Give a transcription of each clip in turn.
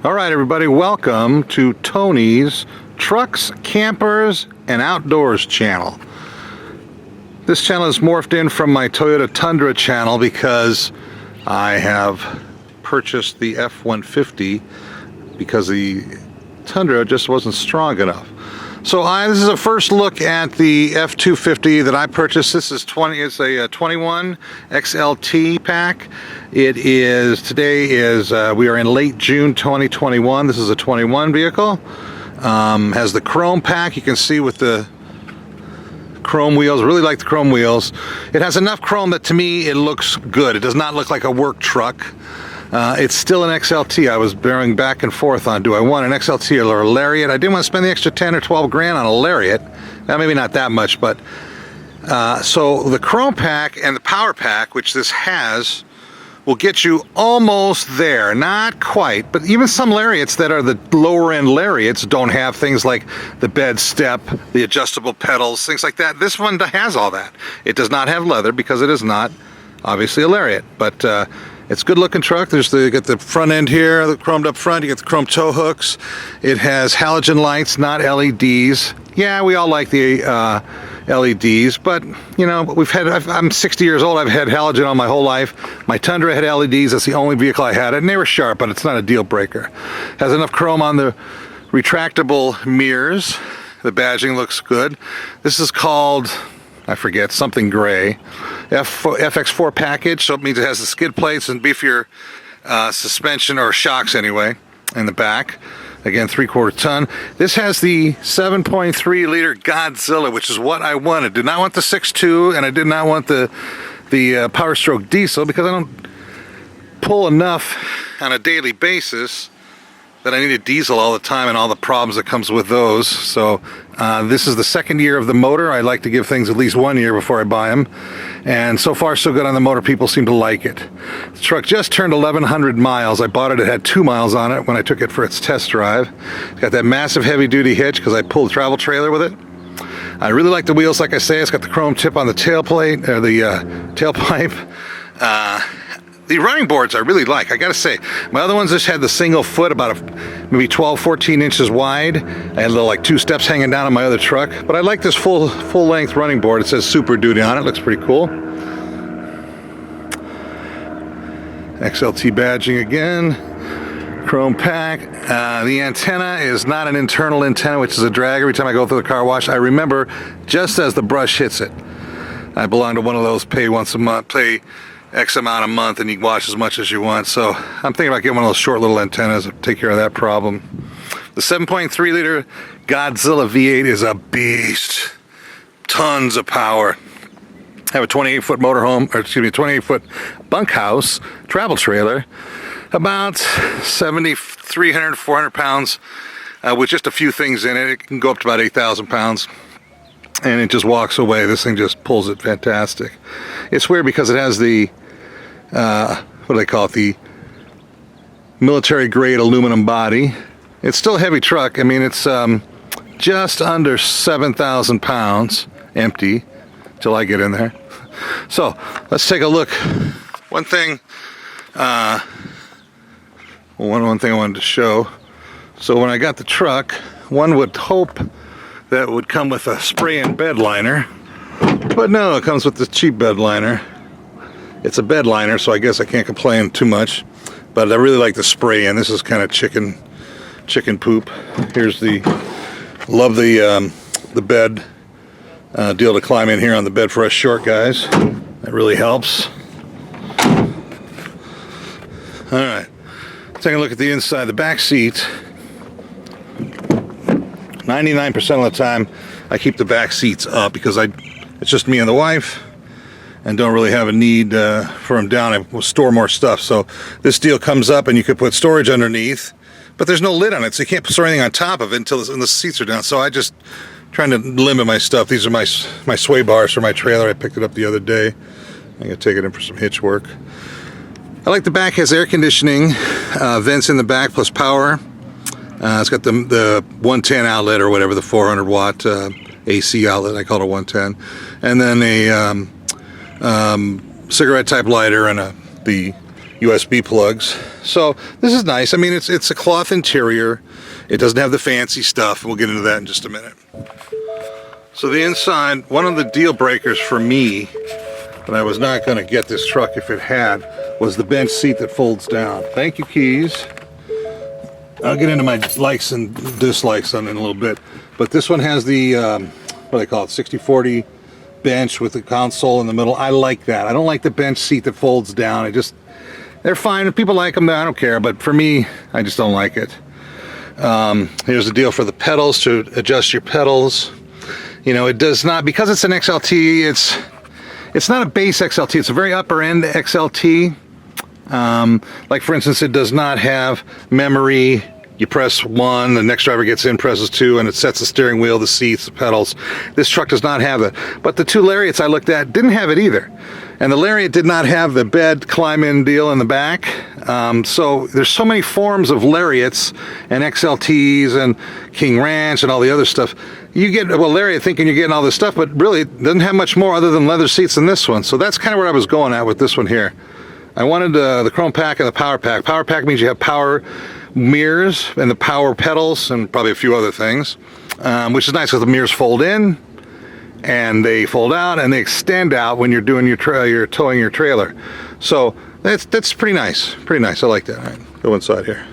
All right, everybody, welcome to Tony's Trucks, Campers, and Outdoors channel. This channel is morphed in from my Toyota Tundra channel because I have purchased the F-150 because the Tundra just wasn't strong enough. So this is a first look at the F-250 that I purchased. This is it's a 21 XLT pack. Today is we are in late June 2021. This is a 21 vehicle. Has the chrome pack, you can see, with the chrome wheels. Really like the chrome wheels. It has enough chrome that to me it looks good. It does not look like a work truck. It's still an XLT. I was bearing back and forth on, do I want an XLT or a Lariat? I didn't want to spend the extra 10 or 12 grand on a Lariat. Now, maybe not that much, but so the chrome pack and the power pack, which this has, will get you almost there. Not quite, but even some Lariats that are the lower end Lariats don't have things like the bed step, the adjustable pedals, things like that. This one has all that. It does not have leather because it is not obviously a Lariat, but it's a good looking truck. You get the front end here, the chromed up front, you get the chrome tow hooks. It has halogen lights, not LEDs. Yeah, we all like the LEDs, but you know, I'm 60 years old, I've had halogen on my whole life. My Tundra had LEDs, that's the only vehicle I had, and they were sharp, but it's not a deal breaker. Has enough chrome on the retractable mirrors. The badging looks good. This is called, I forget, something gray. FX4 package, so it means it has the skid plates and beefier suspension, or shocks anyway, in the back. Again, 3/4 ton. This has the 7.3 liter Godzilla, which is what I wanted. Did not want the 6.2, and I did not want the Power Stroke diesel because I don't pull enough on a daily basis that I need a diesel all the time and all the problems that comes with those. So this is the second year of the motor. I like to give things at least 1 year before I buy them. And so far so good on the motor. People seem to like it. The truck just turned 1,100 miles. I bought it, it had 2 miles on it when I took it for its test drive. It's got that massive heavy duty hitch because I pulled a travel trailer with it. I really like the wheels, like I say. It's got the chrome tip on the tailplate, or the tailpipe. The running boards I really like, I gotta say. My other ones just had the single foot, about maybe 12, 14 inches wide. I had little like 2 steps hanging down on my other truck. But I like this full length running board. It says Super Duty on it, looks pretty cool. XLT badging again. Chrome pack. The antenna is not an internal antenna, which is a drag. Every time I go through the car wash, I remember just as the brush hits it. I belong to one of those pay once a month, pay X amount a month and you can wash as much as you want. So I'm thinking about getting one of those short little antennas to take care of that problem. The 7.3 liter Godzilla V8 is a beast. Tons of power. I have a 28-foot motorhome, or excuse me, 28-foot bunkhouse travel trailer, about 300, 400 pounds, with just a few things in it. It can go up to about 8,000 pounds. And it just walks away. This thing just pulls it fantastic. It's weird because it has the what do they call it, the military grade aluminum body. It's still a heavy truck. I mean, it's just under 7,000 pounds empty till I get in there. So let's take a look. One thing I wanted to show. So when I got the truck, one would hope that would come with a spray and bed liner, but no, it comes with the cheap bed liner. It's a bed liner, so I guess I can't complain too much, but I really like the spray, and this is kind of chicken poop. Love the bed deal to climb in here on the bed for us short guys. That really helps. All right, taking a look at the inside. The back seat, 99% of the time I keep the back seats up because it's just me and the wife and don't really have a need for them down. I will store more stuff. So this deal comes up and you could put storage underneath, but there's no lid on it, so you can't store anything on top of it until the seats are down. So I just trying to limit my stuff. These are my sway bars for my trailer. I picked it up the other day. I'm gonna take it in for some hitch work. I like the back. Has air conditioning, vents in the back plus power. It's got the 110 outlet or whatever, the 400 watt AC outlet. I call it a 110, and then a cigarette type lighter and the USB plugs. So this is nice. I mean, it's a cloth interior. It doesn't have the fancy stuff. We'll get into that in just a minute. So the inside, one of the deal breakers for me, that I was not going to get this truck if it had, was the bench seat that folds down. Thank you, keys. I'll get into my likes and dislikes on it in a little bit. But this one has the, what do they call it, 60/40 bench with the console in the middle. I like that. I don't like the bench seat that folds down. They're fine. If people like them, I don't care. But for me, I just don't like it. Here's the deal for the pedals, to adjust your pedals. You know, it does not, because it's an XLT, it's not a base XLT. It's a very upper end XLT. Like for instance, it does not have memory. You press 1, the next driver gets in, presses 2, and it sets the steering wheel, the seats, the pedals. This truck does not have it. But the 2 Lariats I looked at didn't have it either. And the Lariat did not have the bed climb-in deal in the back. So there's so many forms of Lariats and XLTs and King Ranch and all the other stuff. You get, well, Lariat thinking you're getting all this stuff, but really it doesn't have much more other than leather seats than this one. So that's kind of where I was going at with this one here. I wanted the Chrome Pack and the Power Pack. Power Pack means you have power mirrors and the power pedals and probably a few other things, which is nice because the mirrors fold in and they fold out and they extend out when you're doing you're towing your trailer. So that's pretty nice. Pretty nice. I like that. All right, go inside here.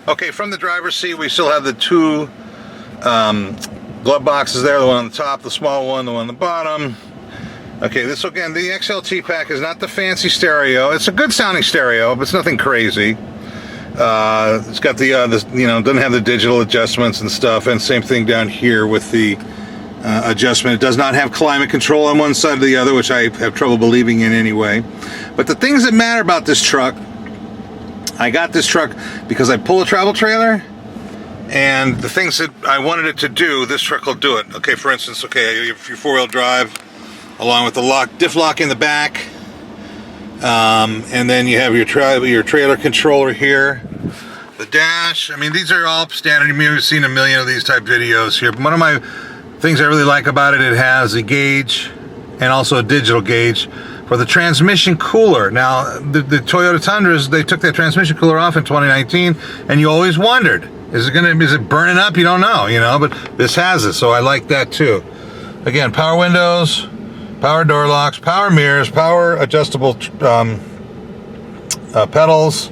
Okay, from the driver's seat we still have the 2 glove boxes there. The one on the top, the small one, the one on the bottom. Okay, this again, the XLT pack is not the fancy stereo. It's a good sounding stereo, but it's nothing crazy. It's got the doesn't have the digital adjustments and stuff, and same thing down here with the adjustment. It does not have climate control on one side or the other, which I have trouble believing in anyway. But the things that matter about this truck, I got this truck because I pull a travel trailer, and the things that I wanted it to do, this truck will do it. Okay, for instance, okay, you have your 4-wheel drive, along with the diff lock in the back, and then you have your trailer controller here, the dash. I mean, these are all standard. You've seen a million of these type videos here. But one of my things I really like about it, it has a gauge and also a digital gauge for the transmission cooler. Now, the Toyota Tundras, they took that transmission cooler off in 2019, and you always wondered, is it burning up? You don't know, but this has it, so I like that too. Again, power windows, power door locks, power mirrors, power adjustable pedals.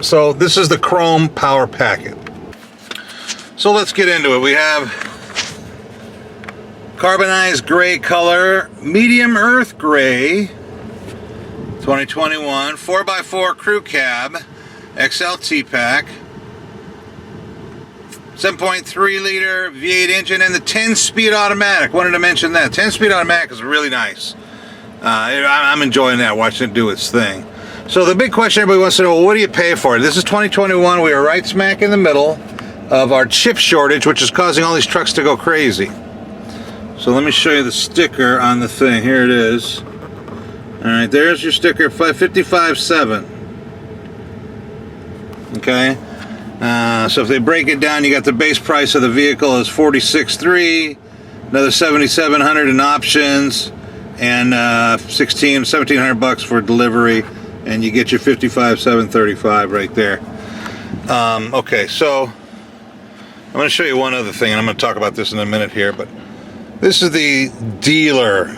So this is the Chrome Power Packet. So let's get into it. We have carbonized gray color, medium earth gray, 2021 4x4 crew cab, XLT pack, 7.3 liter V8 engine, and the 10-speed automatic. Wanted to mention that 10-speed automatic is really nice. I'm enjoying that, watching it do its thing. So the big question everybody wants to know, well, what do you pay for it? This is 2021. We are right smack in the middle of our chip shortage, which is causing all these trucks to go crazy. So let me show you the sticker on the thing. Here it is. All right, there's your sticker, 55.7. Okay. So if they break it down, you got the base price of the vehicle is $46,300, another $7,700 in options, and $1,700 for delivery, and you get your $55,735 right there. Okay, so I'm going to show you one other thing, and I'm going to talk about this in a minute here, but this is the dealer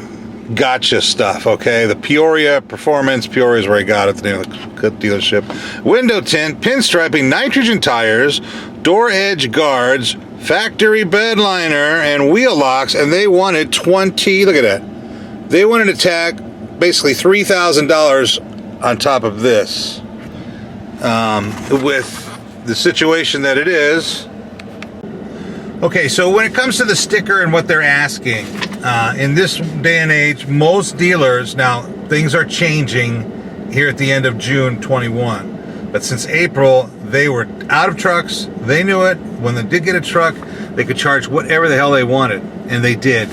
gotcha stuff, okay? The Peoria Performance. Peoria is where I got it, the name of the dealership. Window tint, pinstriping, nitrogen tires, door edge guards, factory bed liner, and wheel locks, and they wanted look at that. They wanted to tack basically $3,000 on top of this. With the situation that it is. Okay, so when it comes to the sticker and what they're asking, in this day and age, most dealers, now things are changing here at the end of June 21, but since April, they were out of trucks. They knew it. When they did get a truck, they could charge whatever the hell they wanted, and they did.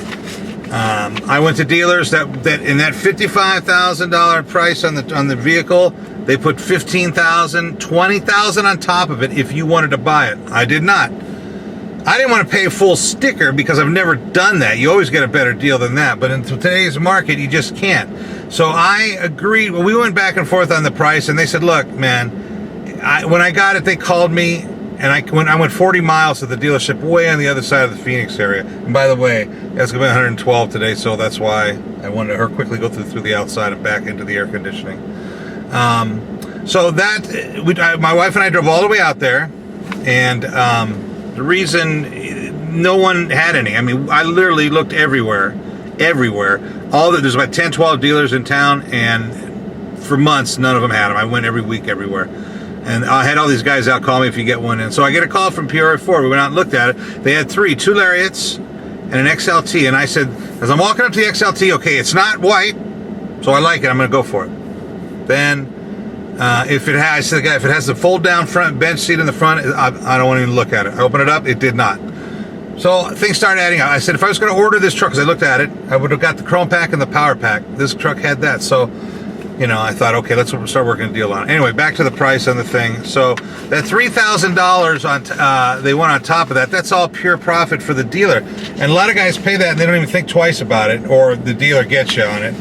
I went to dealers that in that $55,000 price on the vehicle, they put $15,000, $20,000 on top of it if you wanted to buy it. I did not. I didn't want to pay a full sticker because I've never done that. You always get a better deal than that, but in today's market, you just can't. So I agreed. Well, we went back and forth on the price, and they said, look, man, when I got it, they called me, and I went 40 miles to the dealership way on the other side of the Phoenix area. And by the way, it's going to be 112 today, so that's why I wanted her quickly go through the outside and back into the air conditioning. So that, my wife and I drove all the way out there, and the reason no one had any, I mean, I literally looked everywhere. There's about 10, 12 dealers in town, and for months, none of them had them. I went every week everywhere. And I had all these guys out call me if you get one in. So I get a call from Peoria Ford. We went out and looked at it. They had two Lariats and an XLT. And I said, as I'm walking up to the XLT, okay, it's not white, so I like it. I'm going to go for it. Then if it has the fold down front bench seat in the front, I don't want to even look at it. I opened it up, it did not. So things started adding up. I said, if I was going to order this truck, because I looked at it, I would have got the Chrome Pack and the Power Pack. This truck had that. So, you know, I thought, okay, let's start working a deal on it. Anyway, back to the price on the thing. So that $3,000 on they want on top of that, that's all pure profit for the dealer. And a lot of guys pay that and they don't even think twice about it, or the dealer gets you on it.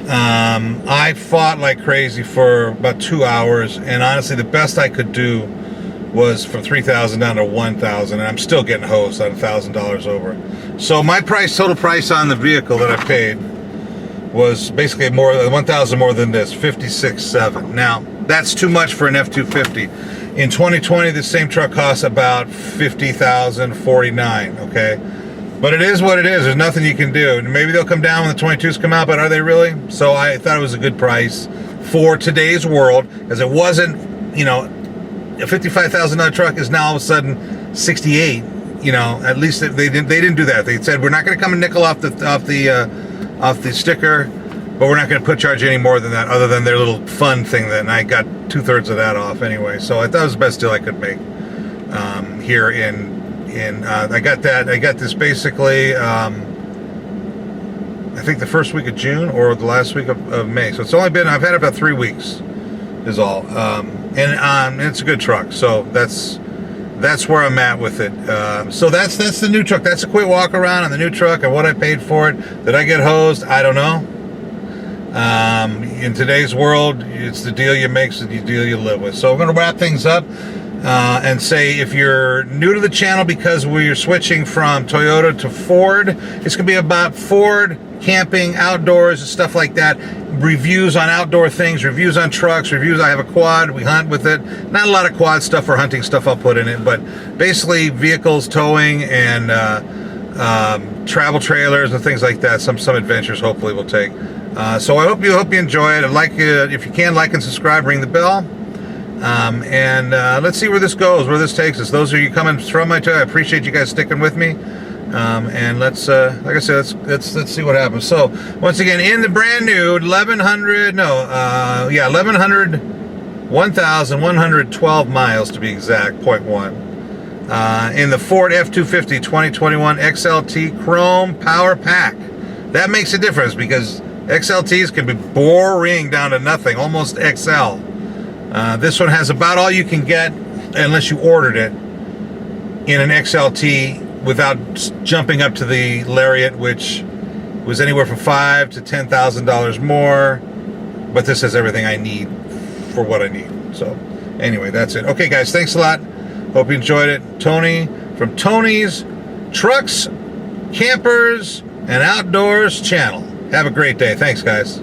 I fought like crazy for about 2 hours, and honestly, the best I could do was from $3,000 down to $1,000, and I'm still getting hosed on $1,000 over. So my total price on the vehicle that I paid was basically more than $1,000 more than this, $56,700. Now that's too much for an F-250. In 2020, the same truck costs about $50,000, $49,000. Okay, but it is what it is. There's nothing you can do. Maybe they'll come down when the 22s come out, but are they really? So I thought it was a good price for today's world, because it wasn't, you know, a $55,000 truck is now all of a sudden $68,000. You know, at least they didn't do that. They said, we're not going to come and nickel off the sticker, but we're not going to charge any more than that, other than their little fun thing. That, and I got 2/3 of that off anyway. So I thought it was the best deal I could make here I got this basically I think the first week of June or the last week of May. So it's only been, I've had it about 3 weeks is all. And it's a good truck. So that's where I'm at with it. So that's the new truck. That's a quick walk around on the new truck and what I paid for it. Did I get hosed? I don't know. In today's world, it's the deal you make, so the deal you live with. So we're going to wrap things up and say, if you're new to the channel because we're switching from Toyota to Ford, it's going to be about Ford, camping, outdoors, and stuff like that. Reviews on outdoor things, reviews on trucks, reviews. I have a quad, we hunt with it. Not a lot of quad stuff or hunting stuff I'll put in it, but basically vehicles, towing, and travel trailers and things like that. Some adventures hopefully we'll take. So I hope you enjoy it. I'd like if you can, like and subscribe, ring the bell. And let's see where this goes, where this takes us. Those of you coming from my channel, I appreciate you guys sticking with me. And let's, like I said, let's see what happens. So once again, in the brand new 1,112 miles to be exact, 0.1. In the Ford F-250 2021 XLT Chrome Power Pack. That makes a difference because XLTs can be boring down to nothing, almost XL. This one has about all you can get, unless you ordered it, in an XLT without jumping up to the Lariat, which was anywhere from $5,000 to $10,000 more. But this has everything I need for what I need. So anyway, that's it. Okay, guys, thanks a lot. Hope you enjoyed it. Tony from Tony's Trucks, Campers, and Outdoors channel. Have a great day. Thanks, guys.